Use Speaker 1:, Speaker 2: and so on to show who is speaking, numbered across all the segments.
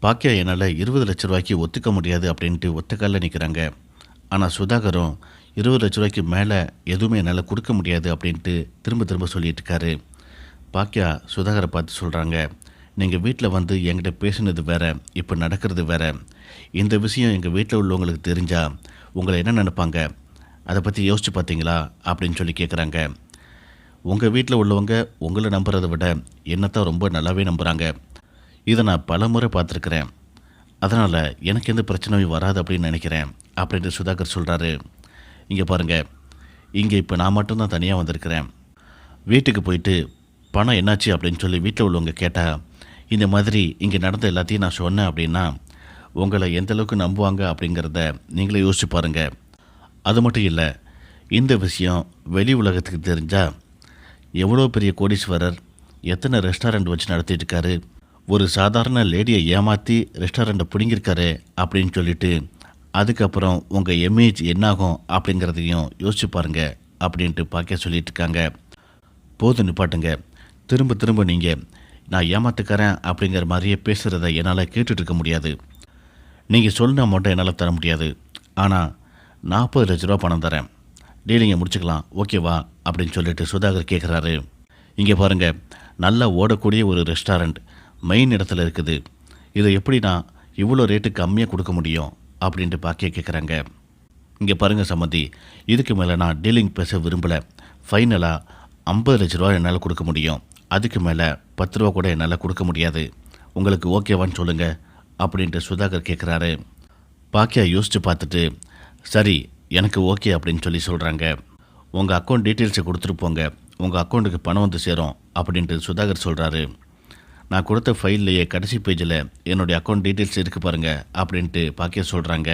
Speaker 1: பாக்கியா என்னால் 20 லட்ச ரூபாய்க்கு ஒத்துக்க முடியாது அப்படின்ட்டு ஒத்த காலில் நிற்கிறாங்க. ஆனால் சுதாகரும் 20 லட்ச ரூபாய்க்கு மேலே எதுவுமே என்னால் கொடுக்க முடியாது அப்படின்ட்டு திரும்ப திரும்ப சொல்லிட்டு இருக்காரு. பாக்கியா சுதாகரை பார்த்து சொல்கிறாங்க, நீங்கள் வீட்டில் வந்து என்கிட்ட பேசுனது வேற, இப்போ நடக்கிறது வேற. இந்த விஷயம் எங்கள் வீட்டில் உள்ளவங்களுக்கு தெரிஞ்சால் உங்களை என்ன நினைப்பாங்க, அதை பற்றி யோசிச்சு பார்த்தீங்களா அப்படின்னு சொல்லி கேட்குறாங்க. உங்கள் வீட்டில் உள்ளவங்க உங்களை நம்புறதை விட என்னத்தான் ரொம்ப நல்லாவே நம்புகிறாங்க. இதை நான் பல முறை பார்த்துருக்குறேன். அதனால் எனக்கு எந்த பிரச்சனையும் வராது அப்படின்னு நினைக்கிறேன் அப்படின்ட்டு சுதாகர் சொல்கிறாரு. இங்கே பாருங்கள், இங்கே இப்போ நான் மட்டும்தான் தனியாக வந்திருக்கிறேன். வீட்டுக்கு போயிட்டு பணம் என்னாச்சு அப்படின்னு சொல்லி வீட்டில் உள்ளவங்க கேட்டால் இந்த மாதிரி இங்கே நடந்த எல்லாத்தையும் நான் சொன்னேன் அப்படின்னா உங்களை எந்தளவுக்கு நம்புவாங்க அப்படிங்கிறத நீங்களே யோசிச்சு பாருங்கள். அது மட்டும் இல்லை, இந்த விஷயம் வெளி உலகத்துக்கு தெரிஞ்சால் எவ்வளோ பெரிய கோடீஸ்வரர் எத்தனை ரெஸ்டாரண்ட் வச்சு நடத்திட்டு இருக்காரு, ஒரு சாதாரண லேடியை ஏமாற்றி ரெஸ்டாரண்ட்டை பிடுங்கியிருக்காரு அப்படின்னு சொல்லிட்டு அதுக்கப்புறம் உங்கள் இமேஜ் என்னாகும் அப்படிங்கிறதையும் யோசிச்சு பாருங்க அப்படின்ட்டு பாக்கியா சொல்லிட்டு இருக்காங்க. போதும் நிப்பாட்டுங்க. திரும்ப திரும்ப நீங்கள் நான் ஏமாத்துக்கிறேன் அப்படிங்கிற மாதிரியே பேசுகிறத என்னால் கேட்டுட்டு இருக்க முடியாது. நீங்கள் சொன்ன அமௌண்ட்டை என்னால் தர முடியாது. ஆனால் 40 லட்ச ரூபா பணம் தரேன், டீலிங்கை முடிச்சுக்கலாம், ஓகேவா அப்படின்னு சொல்லிட்டு சுதாகர் கேட்குறாரு. இங்கே பாருங்கள், நல்லா ஓடக்கூடிய ஒரு ரெஸ்டாரண்ட் மெயின் இடத்துல இருக்குது. இதை எப்படி நான் இவ்வளோ ரேட்டு கம்மியாக கொடுக்க முடியும் அப்படின்ட்டு பாக்கியா கேட்குறாங்க. இங்கே பாருங்கள் சம்மந்தி, இதுக்கு மேலே நான் டீலிங் பேச விரும்பலை. ஃபைனலாக 50 லட்ச ரூபா என்னால் கொடுக்க முடியும், அதுக்கு மேலே 10 ரூபா கூட என்னால் கொடுக்க முடியாது. உங்களுக்கு ஓகேவான்னு சொல்லுங்கள் அப்படின்ட்டு சுதாகர் கேட்குறாரு. பாக்கியா யோசித்து பார்த்துட்டு சரி எனக்கு ஓகே அப்படின்னு சொல்லி சொல்கிறாங்க. உங்கள் அக்கௌண்ட் டீட்டெயில்ஸை கொடுத்துட்டு போங்க, உங்கள் அக்கௌண்ட்டுக்கு பணம் வந்து சேரும் அப்படின்ட்டு சுதாகர் சொல்கிறாரு. நான் கொடுத்த ஃபைல்லையே கடைசி பேஜில் என்னுடைய அக்கௌண்ட் டீட்டெயில்ஸ் இருக்குது பாருங்கள் அப்படின்ட்டு பாக்கியா சொல்கிறாங்க.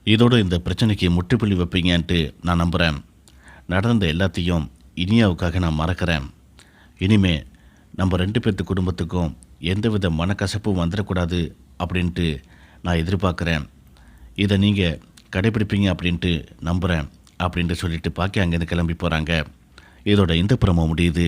Speaker 1: இதோடு இந்த பிரச்சனைக்கு முற்றுப்புள்ளி வைப்பீங்கன்ட்டு நான் நம்புகிறேன். நடந்த எல்லாத்தையும் இனியாவுக்காக நான் மறக்கிறேன். இனிமே நம்ம 2 பேர்த்து குடும்பத்துக்கும் எந்தவித மனக்கசப்பும் வந்துடக்கூடாது அப்படின்ட்டு நான் எதிர்பார்க்குறேன். இதை நீங்கள் கடைப்பிடிப்பீங்க அப்படின்ட்டு நம்புகிறேன் அப்படின்ட்டு சொல்லிட்டு பாக்கியா அங்கேருந்து கிளம்பி போகிறாங்க. இதோட இந்த ப்ரோமோ முடியுது.